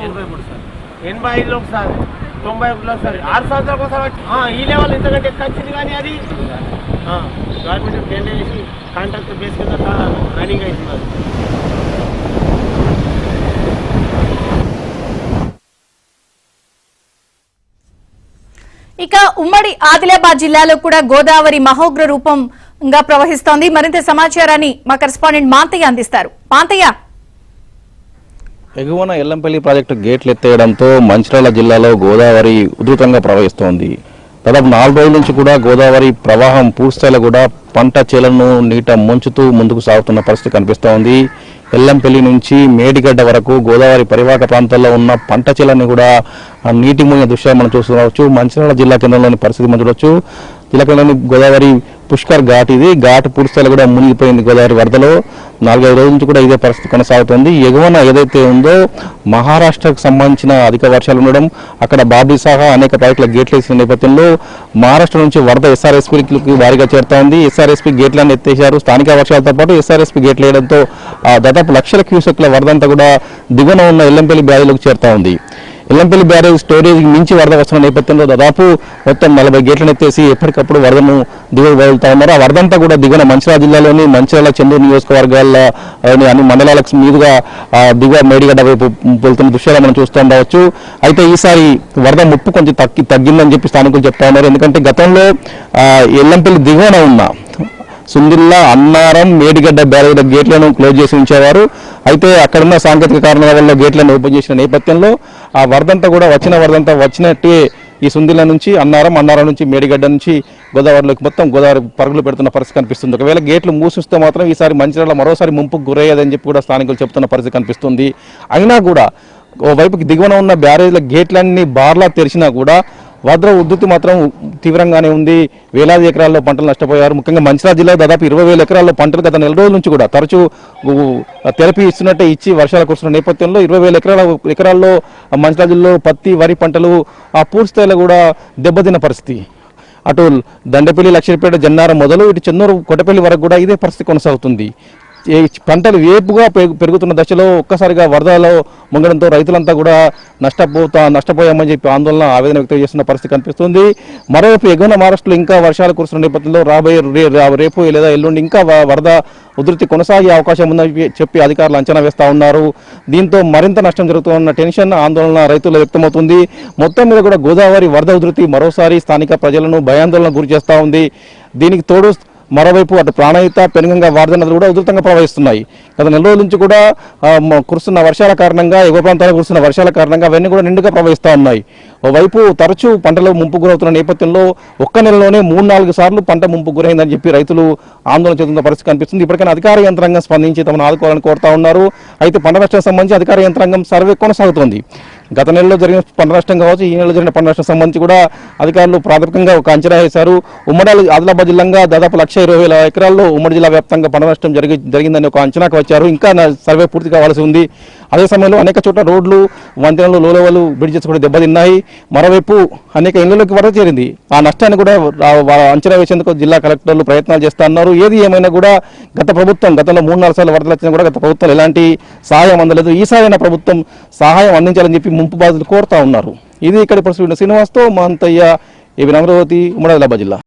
83 sir, 85లో ఒకసారి, 91లో ఒకసారి, 6 సంవత్సరాలకు ఒకసారి ఈ లెవెల్ ఇంతకంటే ఎక్కువ వచ్చింది. కానీ అది గవర్నమెంట్ టెండర్ చేసి కాంట్రాక్ట్ బేస్ కింద రన్నింగ్ అవుతున్నారు. ఇక ఉమ్మడి ఆదిలాబాద్ జిల్లాలో కూడా గోదావరి మహోగ్ర రూపంగా ప్రవహిస్తోంది. మరింత సమాచారాన్ని మా కరెస్పాండెంట్ మాంతయ్య అందిస్తారు. మాంతయ్య, ఎగువన ఎల్లంపల్లి ప్రాజెక్టు గేట్లు ఎత్తేయడంతో మంచిర్యాల జిల్లాలో గోదావరి ఉధృతంగా ప్రవహిస్తోంది. దాదాపు 4 రోజుల నుంచి కూడా గోదావరి ప్రవాహం పూర్తిస్థాయిలో కూడా పంట చేలను నీట ముంచుతూ ముందుకు సాగుతున్న పరిస్థితి కనిపిస్తోంది. ఎల్లంపల్లి నుంచి మేడిగడ్డ వరకు గోదావరి పరివాహక ప్రాంతాల్లో ఉన్న పంట చేలన్నీ కూడా నీటి మునిగిన దృశ్యాలు మనం చూసుకోవచ్చు. మంచిర్యాల జిల్లా కేంద్రంలోని పరిస్థితి మనం చూడవచ్చు. జిల్లా కేంద్రంలోని గోదావరి పుష్కర్ ఘాట్, ఇది ఘాట్ పూర్తిస్థాయిలో కూడా మునిగిపోయింది. గోదావరి వరదలో 4-5 రోజుల నుంచి కూడా ఇదే పరిస్థితి కొనసాగుతుంది. ఎగువన ఏదైతే ఉందో మహారాష్ట్రకు సంబంధించిన అధిక వర్షాలు ఉండడం, అక్కడ బాబ్రీ సహా అనేక ప్రాజెక్టుల గేట్లు వేసిన నేపథ్యంలో మహారాష్ట్ర నుంచి వరద ఎస్ఆర్ఎస్పీకి భారీగా చేరుతా ఉంది. ఎస్ఆర్ఎస్పీ గేట్లను ఎత్తేశారు. స్థానిక వర్షాలతో పాటు ఎస్ఆర్ఎస్పీ గేట్లు వేయడంతో దాదాపు లక్షల క్యూసెక్ల వరదంతా కూడా దిగువన ఉన్న ఎల్లంపల్లి బ్యారేజ్లోకి చేరుతా ఉంది. ఎల్లంపల్లి బ్యారేజ్ స్టోరేజ్ మించి వరద వస్తున్న నేపథ్యంలో దాదాపు మొత్తం 40 గేట్లను ఎత్తేసి ఎప్పటికప్పుడు వరదను దిగువ వదులుతా ఉన్నారు. ఆ వరదంతా కూడా దిగువన మంచిర్యాల జిల్లాలోని మంచిర్యాల, చెందూరు నియోజకవర్గాల అన్ని మండలాలకు మీదుగా దిగువ మేడిగడ్డ వైపు వెళ్తున్న దృశ్యాలు మనం చూస్తూ ఉండవచ్చు. అయితే ఈసారి వరద ముప్పు కొంచెం తగ్గిందని చెప్పి స్థానికులు చెప్తా ఉన్నారు. ఎందుకంటే గతంలో ఎల్లంపల్లి దిగువన ఉన్న సుందిల్లా, అన్నారం, మేడిగడ్డ బ్యారేజ్ గేట్లను క్లోజ్ చేసి ఉంచేవారు. అయితే అక్కడున్న సాంకేతిక కారణాల వల్ల గేట్లను ఓపెన్ చేసిన నేపథ్యంలో ఆ వరదంతా కూడా వరదంతా వచ్చినట్టే ఈ సుందిల్లా నుంచి అన్నారం నుంచి మేడిగడ్డ నుంచి గోదావరిలోకి మొత్తం గోదావరి పరుగులు పెడుతున్న పరిస్థితి కనిపిస్తుంది. ఒకవేళ గేట్లు మూసిస్తే మాత్రం ఈసారి మంచిర్యాల మరోసారి ముంపుకు గురయ్యేదని చెప్పి కూడా స్థానికులు చెప్తున్న పరిస్థితి కనిపిస్తుంది. అయినా కూడా ఓవైపుకి దిగువన ఉన్న బ్యారేజ్ల గేట్లన్నీ బార్లా తెరిచినా కూడా వరద ఉధృతి మాత్రం తీవ్రంగానే ఉంది. వేలాది ఎకరాల్లో పంటలు నష్టపోయారు. ముఖ్యంగా మంచిర్యాల జిల్లా దాదాపు 20,000 ఎకరాల్లో పంటలు గత 4 రోజుల నుంచి కూడా తరచూ థెరపీ ఇస్తున్నట్టే ఇచ్చి వర్షాలు కురుస్తున్న నేపథ్యంలో 20,000 ఎకరాల్లో మంచిర్యాల జిల్లాలో పత్తి, వరి పంటలు పూర్తిస్థాయిలో కూడా దెబ్బతిన్న పరిస్థితి. అటు దండపల్లి, లక్ష్మీపేట, జన్నారం మొదలు ఇటు చెన్నూరు, కొట్టపల్లి వరకు కూడా ఇదే పరిస్థితి కొనసాగుతుంది. పంటలు వేపుగా పెరుగుతున్న దశలో ఒక్కసారిగా వరదలో ముంగడంతో రైతులంతా కూడా నష్టపోయామని చెప్పి ఆవేదన వ్యక్తం చేస్తున్న పరిస్థితి కనిపిస్తుంది. మరోవైపు ఎగువన మహారాష్ట్రలో ఇంకా వర్షాలు కురుస్తున్న నేపథ్యంలో రేపు లేదా ఎల్లుండి ఇంకా వరద ఉధృతి కొనసాగే అవకాశం ఉందని చెప్పి అధికారులు అంచనా వేస్తా ఉన్నారు. దీంతో మరింత నష్టం జరుగుతున్న టెన్షన్, ఆందోళన రైతులు వ్యక్తమవుతుంది. మొత్తం మీద కూడా గోదావరి వరద ఉధృతి మరోసారి స్థానిక ప్రజలను భయాందోళనకు గురి చేస్తూ ఉంది. దీనికి తోడు మరోవైపు అటు ప్రాణహిత, పెనుగంగా, వార్ధ నదులు కూడా ఉధృతంగా ప్రవహిస్తున్నాయి. గత 4 రోజుల నుంచి కూడా కురుస్తున్న వర్షాల కారణంగా, ఎగువ ప్రాంతాల్లో కురుస్తున్న వర్షాల కారణంగా అవన్నీ కూడా నిండుగా ప్రవహిస్తూ ఉన్నాయి. ఓవైపు తరచూ పంటలు ముంపు గురవుతున్న నేపథ్యంలో ఒక్క నెలలోనే 3-4 సార్లు పంట ముంపు గురైందని చెప్పి రైతులు ఆందోళన చెందుతున్న పరిస్థితి కనిపిస్తుంది. ఇప్పటికైనా అధికార యంత్రాంగం స్పందించి తమను ఆదుకోవాలని కోరుతా ఉన్నారు. అయితే పంట నష్టానికి సంబంధించి అధికార యంత్రాంగం సర్వే కొనసాగుతోంది. గత నెలలో జరిగిన పంట నష్టం కావచ్చు, ఈ నెలలో జరిగిన పంట నష్టం సంబంధించి కూడా అధికారులు ప్రాథమికంగా ఒక అంచనా వేశారు. ఉమ్మడి ఆదిలాబాద్ జిల్లా దాదాపు 1,20,000 ఎకరాల్లో ఉమ్మడి జిల్లా వ్యాప్తంగా పంట నష్టం జరిగిందని ఒక అంచనాకు వచ్చారు. ఇంకా సర్వే పూర్తి కావాల్సి ఉంది. అదే సమయంలో అనేక చోట్ల రోడ్లు, వంతెనలు, లో లెవెల్ బ్రిడ్జెస్ కూడా దెబ్బతిన్నాయి. మరోవైపు అనేక ఇళ్లలోకి వరద చేరింది. ఆ నష్టాన్ని కూడా అంచనా వేసేందుకు జిల్లా కలెక్టర్లు ప్రయత్నాలు చేస్తా ఉన్నారు. ఏది ఏమైనా కూడా గతంలో 3-4 సార్లు వరదలు వచ్చినా కూడా గత ప్రభుత్వం ఎలాంటి సహాయం అందలేదు. ఈసారైనా ప్రభుత్వం సహాయం అందించాలని చెప్పి ముంపు బాధితులు కోరుతా ఉన్నారు. ఇది ఇక్కడ పరిస్థితి. శ్రీనివాస్తో మాంతయ్య, ఏబీ అమరావతి, ఉమ్మడి ఆదిలాబాద్ జిల్లా.